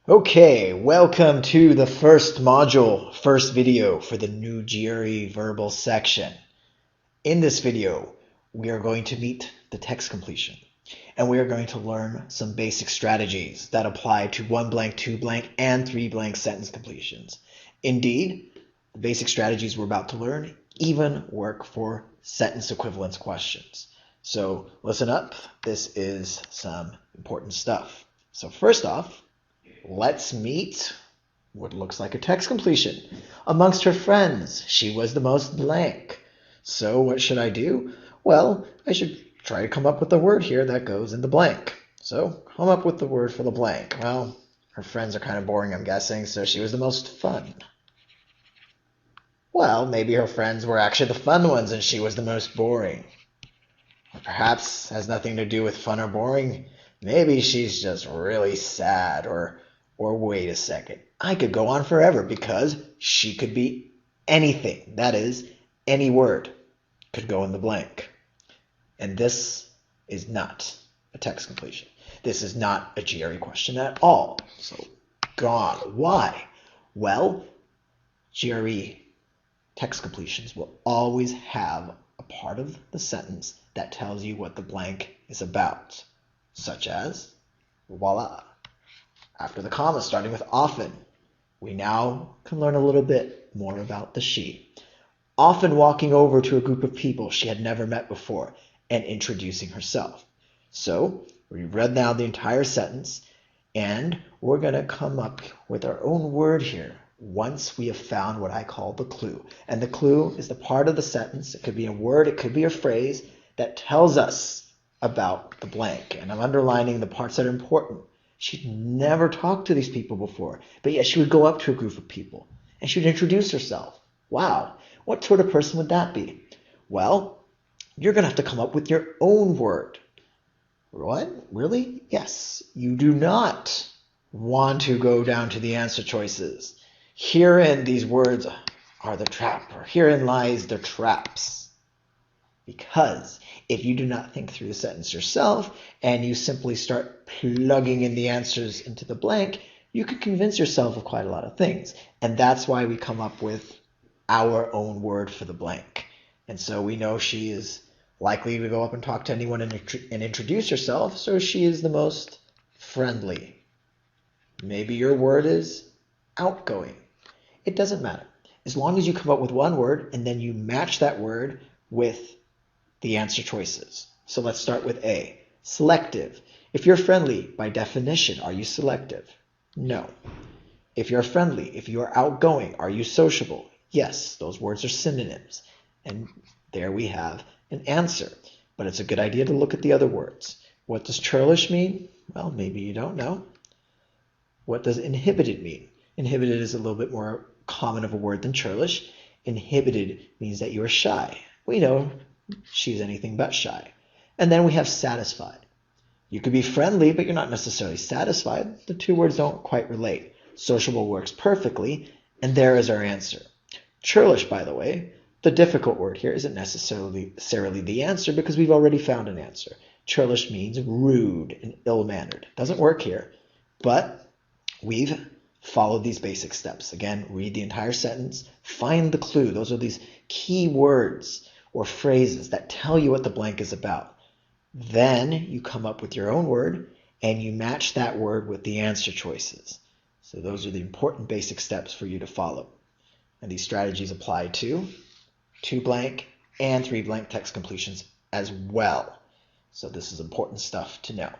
Okay, welcome to the first module, first video for the new GRE verbal section. In this video, we are going to meet the text completion, and we are going to learn some basic strategies that apply to 1 blank, 2 blank, and 3 blank sentence completions. Indeed, the basic strategies we're about to learn even work for sentence equivalence questions. So listen up, this is some important stuff. So first off, let's meet what looks like a text completion. Amongst her friends, she was the most blank. So what should I do? Well, I should try to come up with a word here that goes in the blank. So come up with the word for the blank. Well, her friends are kind of boring, I'm guessing, so she was the most fun. Well, maybe her friends were actually the fun ones and she was the most boring. Or perhaps has nothing to do with fun or boring. Maybe she's just really sad, or wait a second, I could go on forever because she could be anything. That is, any word could go in the blank. And this is not a text completion. This is not a GRE question at all. So gone. Why? Well, GRE text completions will always have a part of the sentence that tells you what the blank is about, such as, voila. After the comma, starting with often, we now can learn a little bit more about the she. Often walking over to a group of people she had never met before and introducing herself. So we read now the entire sentence, and we're going to come up with our own word here once we have found what I call the clue. And the clue is the part of the sentence, it could be a word, it could be a phrase, that tells us about the blank. And I'm underlining the parts that are important. She'd never talked to these people before, but yet she would go up to a group of people and she would introduce herself. Wow, what sort of person would that be? Well, you're going to have to come up with your own word. What? Really? Yes, you do not want to go down to the answer choices. Herein these words are the trap, or herein lies the traps. Because if you do not think through the sentence yourself and you simply start plugging in the answers into the blank, you could convince yourself of quite a lot of things. And that's why we come up with our own word for the blank. And so we know she is likely to go up and talk to anyone and introduce herself, so she is the most friendly. Maybe your word is outgoing. It doesn't matter. As long as you come up with one word and then you match that word with the answer choices. So let's start with A. Selective. If you're friendly, by definition, are you selective? No. If you're friendly, if you're outgoing, are you sociable? Yes, those words are synonyms. And there we have an answer. But it's a good idea to look at the other words. What does churlish mean? Well, maybe you don't know. What does inhibited mean? Inhibited is a little bit more common of a word than churlish. Inhibited means that you are shy. We know she's anything but shy. And then we have satisfied. You could be friendly, but you're not necessarily satisfied. The two words don't quite relate. Sociable works perfectly, and there is our answer. Churlish, by the way, the difficult word here isn't necessarily the answer because we've already found an answer. Churlish means rude and ill-mannered. Doesn't work here, but we've followed these basic steps. Again, read the entire sentence, find the clue. Those are these key words or phrases that tell you what the blank is about. Then you come up with your own word and you match that word with the answer choices. So those are the important basic steps for you to follow. And these strategies apply to 2 blank and 3 blank text completions as well. So this is important stuff to know.